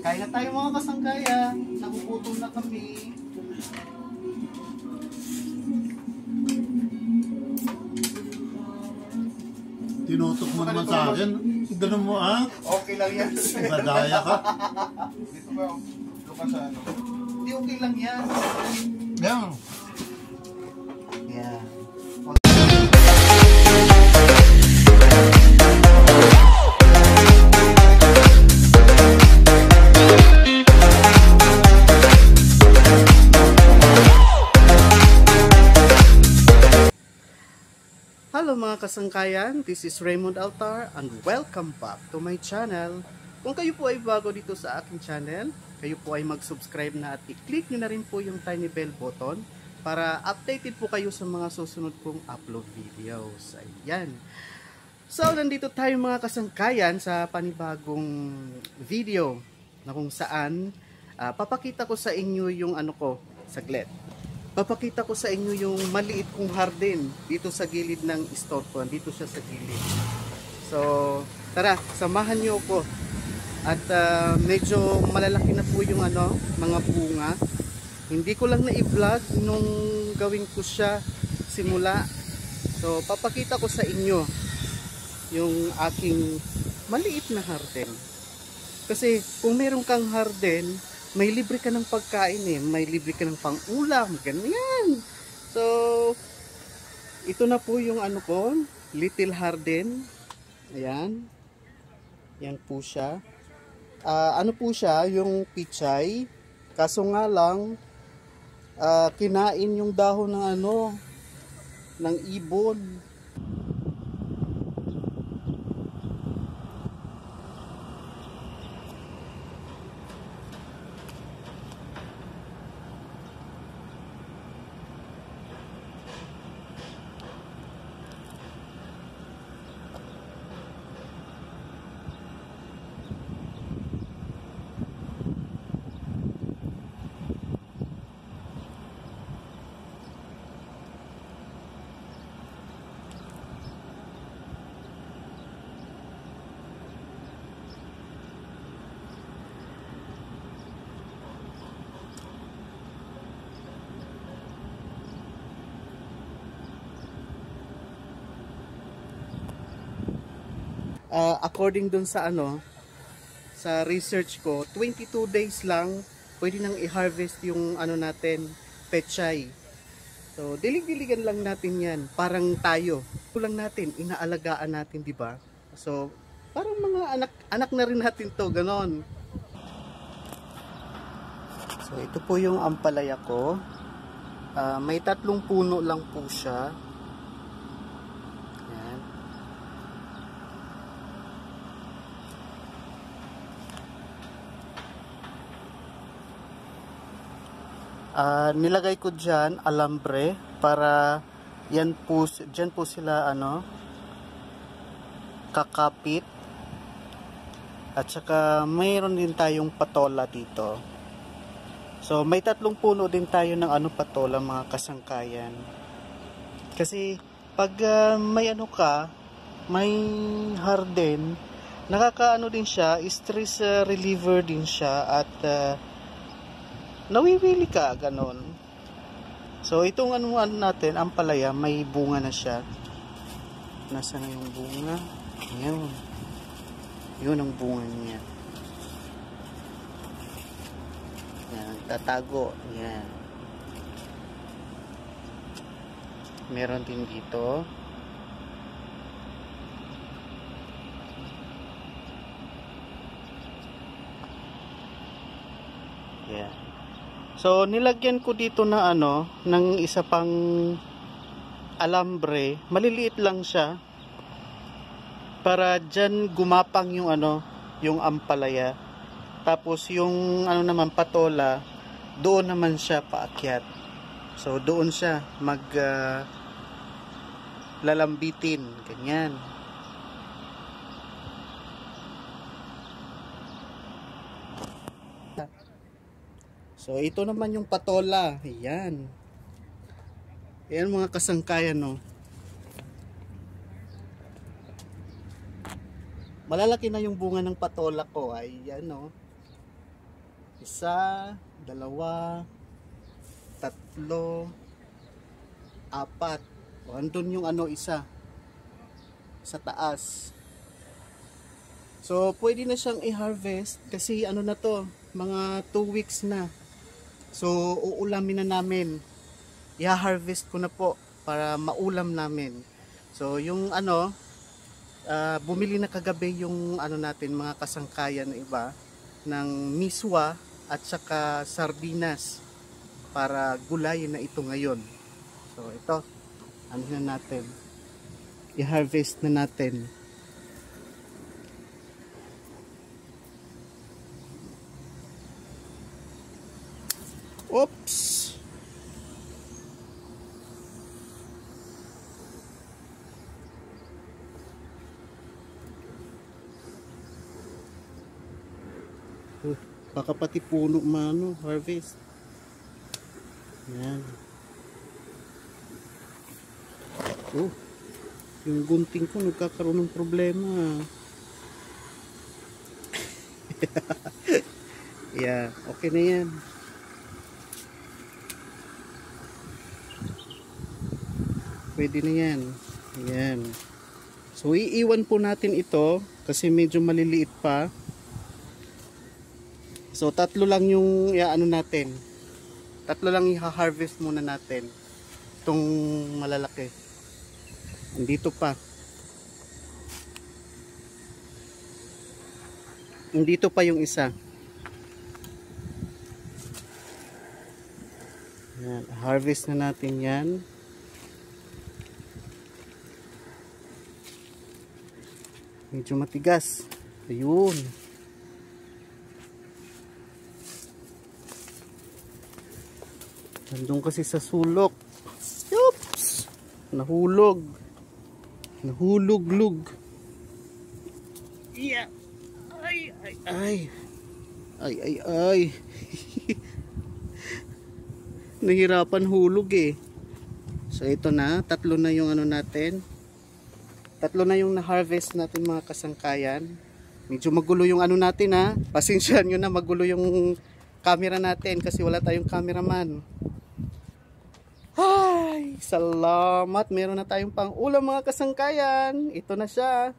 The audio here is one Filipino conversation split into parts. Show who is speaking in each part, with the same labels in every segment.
Speaker 1: Kain na tayo mga kasangkayan. Nagugutom na kami.
Speaker 2: Tinutok mo naman sa akin. Ganun mo ah.
Speaker 1: Okay lang yan.
Speaker 2: Badaya ka.
Speaker 3: Dito ba? Luka sa ano?
Speaker 1: Hindi, okay lang yan.
Speaker 2: Yan.
Speaker 1: Yeah. Hello mga kasangkayan, this is Raymond Altar and welcome back to my channel. Kung kayo po ay bago dito sa aking channel, kayo po ay mag-subscribe na at i-click nyo na rin po yung tiny bell button para updated po kayo sa mga susunod kong upload videos. Ayan. So, nandito tayo mga kasangkayan sa panibagong video na kung saan papakita ko sa inyo yung ano ko, saglit. Papakita ko sa inyo yung maliit kong harden dito sa gilid ng store ko. Dito siya sa gilid. So, tara, samahan niyo ako. At medyo malalaki na po yung ano, mga bunga. Hindi ko lang na-i-vlog nung gawin ko siya simula. So, papakita ko sa inyo yung aking maliit na harden. Kasi kung meron kang harden, may libre ka ng pagkain eh. May libre ka ng pang-ulam. Ganyan. So, ito na po yung ano ko. Little harden. Ayan. Yan po siya. Ano po siya? Yung pichay. Kaso nga lang, kinain yung dahon ng ano, ng ibon. According dun sa ano, sa research ko, 22 days lang pwede nang i-harvest yung ano natin, pechay. So, dilig-diligan lang natin yan. Parang tayo. Kulang natin, inaalagaan natin, di ba? So, parang mga anak na rin natin to, ganon. So, ito po yung ampalaya ko. May 3 puno lang po siya. Nilagay ko dyan alambre para yan po, dyan po sila ano, kakapit. At saka mayroon din tayong patola dito. So may 3 puno din tayo ng ano, patola mga kasangkayan. Kasi pag may ano ka, may harden, nakakaano din siya, stress reliever din siya at nawiwili ka, ganon. So, itong ano natin, ampalaya, may bunga na siya. Nasaan na yung bunga? Ayan. Yun ang bunga niya. Ayan, tatago. Ayan. Meron din dito. Ayan. So, nilagyan ko dito na ano, ng isa pang alambre. Maliliit lang siya. Para dyan gumapang yung ano, yung ampalaya. Tapos yung ano naman, patola, doon naman siya paakyat. So, doon siya lalambitin. Ganyan. So, ito naman yung patola. Ayan. Ayan mga kasangkayan, no. Malalaki na yung bunga ng patola ko. Ayan, no. Isa, dalawa, tatlo, apat. O, andun yung ano, isa. Sa taas. So, pwede na siyang i-harvest kasi ano na to, mga 2 weeks na. So, uulamin na namin. I-harvest ko na po para maulam namin. So, yung ano, bumili na kagabi yung ano natin, mga kasangkayan na iba ng miswa at saka sardinas para gulayin na ito ngayon. So, ito, ano na natin, i-harvest na natin. Oops! Baka pati puno mano, harvest. Yan. Yung gunting ko nagkakaroon ng problema. Yeah, okay na yan. Pwede na yan. Ayan. So, iiwan po natin ito kasi medyo maliliit pa. So, tatlo lang yung ano natin. Tatlo lang i-harvest muna natin. Itong malalaki. Andito pa. Andito pa yung isa. Yan. Harvest na natin yan. Medyo matigas. Ayun. Nandun kasi sa sulok. Oops! Nahulog. Nahulog-lug. Yeah. Ay, ay, ay. Ay, ay, ay. Nahirapan hulog eh. So ito na, tatlo na yung ano natin. Tatlo na yung na-harvest natin mga kasangkayan. Medyo magulo yung ano natin ha. Pasensyahan nyo na, magulo yung camera natin kasi wala tayong cameraman. Ay, salamat. Meron na tayong pang ulam mga kasangkayan. Ito na siya.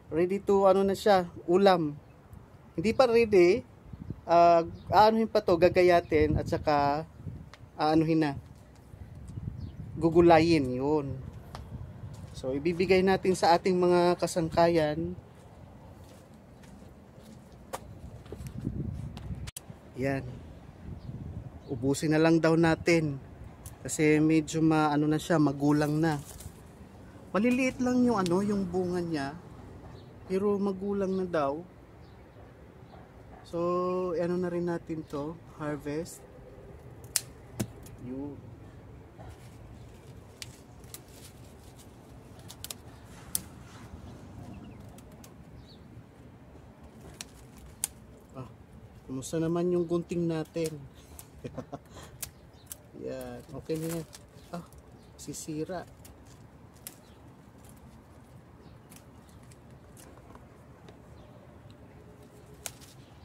Speaker 1: Ready to ano na siya, ulam. Hindi pa ready. Aanuhin pa to, gagayatin at saka aanuhin na. Gugulayin, yun. So, ibibigay natin sa ating mga kasangkayan. Yan. Ubusin na lang daw natin. Kasi medyo ano na siya, magulang na. Maliliit lang yung ano, yung bunga niya. Pero magulang na daw. So, ano na rin natin to, harvest. Yun. Kumusta naman yung gunting natin? Yan, okay na yan. Sisira.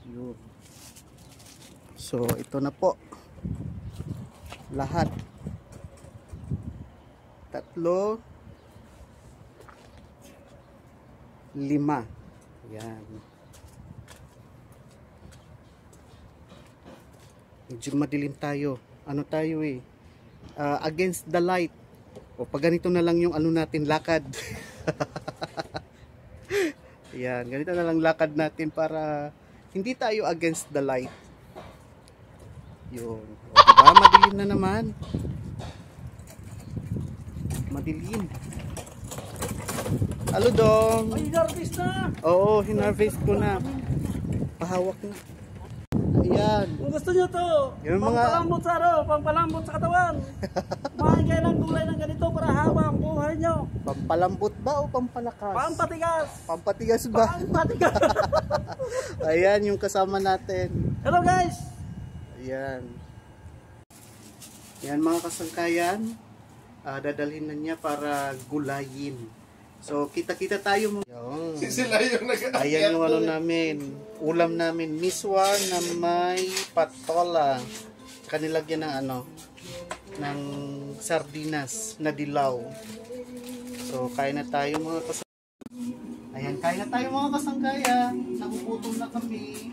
Speaker 1: Yun. So, ito na po. Lahat. 3, 5. Yan. Medyo madilim tayo. Ano tayo eh, against the light. O pag ganito na lang yung ano natin, lakad. Yan, ganito na lang lakad natin para hindi tayo against the light. Yun. O diba, madilim na naman. Madilim. Halo dong.
Speaker 4: Ay, hinarvest na!
Speaker 1: Oo, hinarvest ko na. Pahawak na. Ayan.
Speaker 4: Kung gusto nyo to,
Speaker 1: Yung mga-
Speaker 4: pampalambot sa araw, pampalambot sa katawan. Kumain kayo ng gulay ng ganito para habang buhay nyo.
Speaker 1: Pampalambot ba o pampalakas?
Speaker 4: Pampatigas!
Speaker 1: Pampatigas ba?
Speaker 4: Pampatigas!
Speaker 1: Ayan yung kasama natin.
Speaker 4: Hello guys!
Speaker 1: Ayan. Ayan mga kasangkayan. Dadalhin na niya para gulayin. So, kita-kita tayo mo. Yung.
Speaker 3: Sila yung
Speaker 1: Ayan yung ano namin. Ulam namin. Miswa na may patola. Kanilagyan ng ano, ng sardinas na dilaw. So, kain na tayo mga kasangkaya. Ayan, kain na tayo mga kasangkaya. Nagugutom na kami.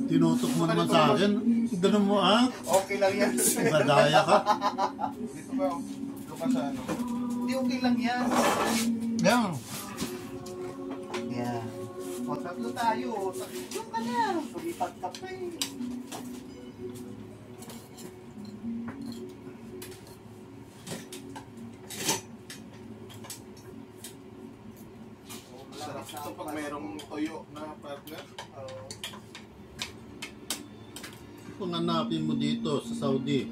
Speaker 2: Tinutok mo naman sa akin. Ganun mo ah.
Speaker 1: Okay lang yan.
Speaker 2: Gadaya ka.
Speaker 3: Dito ba? Doon ka sa ano?
Speaker 1: Hindi, okay lang yan.
Speaker 2: Yan.
Speaker 1: Yan. O, tatlo tayo. Tatlo ka na. Sumipat ka pa eh.
Speaker 3: Sarap ito pag mayroong toyo na partner.
Speaker 2: Kung hanapin mo dito sa Saudi,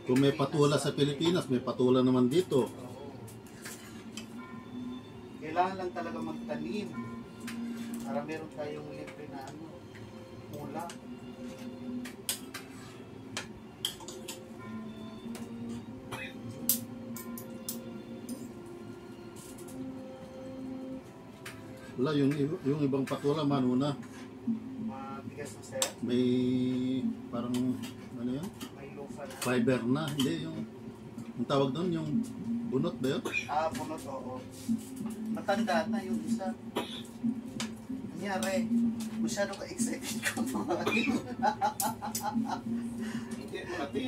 Speaker 2: kung may patula sa Pilipinas, may patula naman dito.
Speaker 1: Kailangan lang talaga magtanim para meron tayong libre na ano, mula.
Speaker 2: Wala, yung ibang patula, manuna.
Speaker 1: Matigas na sir,
Speaker 2: May parang, ano yan?
Speaker 1: may lupa na.
Speaker 2: Fiber na. Hindi, yung tawag doon, yung bunot ba yun?
Speaker 1: Bunot, oo. Matanda na yung isa. Nangyari, masyado ka excited ka pa.
Speaker 3: Hindi, mati.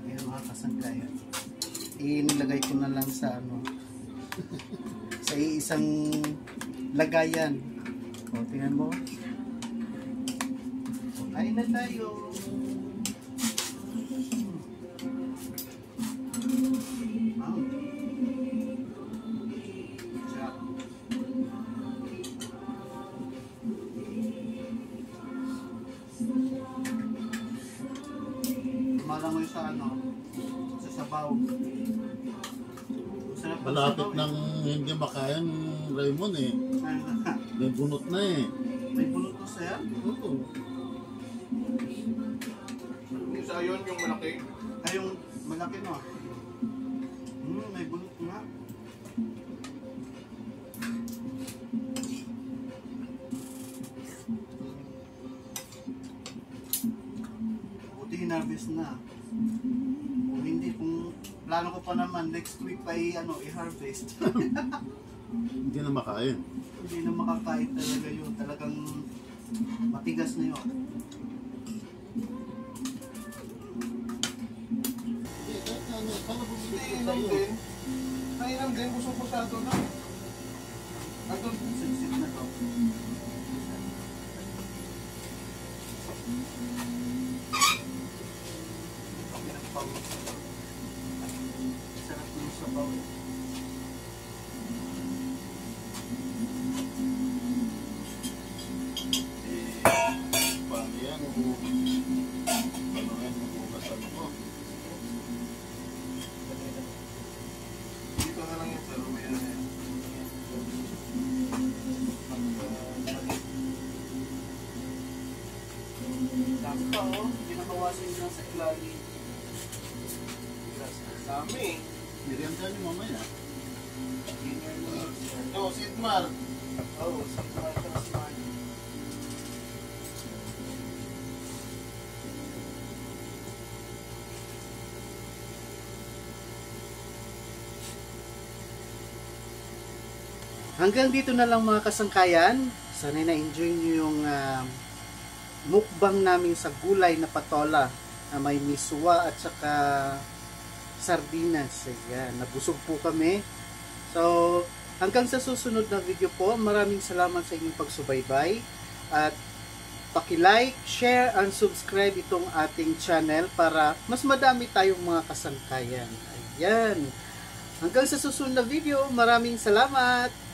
Speaker 1: Ayan mga kasangkaya. Inilagay ko na lang sa ano, sa isang lagayan. O, tingnan mo. Kain na tayo. Wow. Sarap. Malangoy sa ano, sa sabaw. Sarap ng
Speaker 2: Malapit
Speaker 1: sabaw,
Speaker 2: ng hindi makain, Raymond eh. May bunot na eh.
Speaker 1: May bulot ko sir.
Speaker 2: Oo.
Speaker 3: Yung sa yun, yung malaki.
Speaker 1: Ay, yung malaki no. May bulot nga. Buti hinarvest na. Kung hindi, kung plano ko pa naman, next week pa i-harvest.
Speaker 2: Hindi na makain.
Speaker 1: Hindi na makakain talaga yun. Talagang matigas na yun.
Speaker 3: Nainom din. Nainom din, busog ko sa ito na. Ito,
Speaker 1: Sip-sip na to. Sarap yung sabaw.
Speaker 2: Paano yan? Paano yan? Magbukas ano ko?
Speaker 3: dito na lang yung sa Romeo na yan.
Speaker 1: Dami pa oh. Pinakawasin lang sa ilalim.
Speaker 3: Dami.
Speaker 2: Miriam ka niyo mamaya.
Speaker 3: Ito, Sidmar.
Speaker 1: Oh, smart. Hanggang dito na lang mga kasangkayan. Sana na-enjoy nyo yung mukbang namin sa gulay na patola na may miswa at saka sardinas. Ayan, nabusog po kami. So, hanggang sa susunod na video po, maraming salamat sa inyong pagsubaybay. At paki-like, share, and subscribe itong ating channel para mas madami tayong mga kasangkayan. Ayan. Hanggang sa susunod na video, maraming salamat!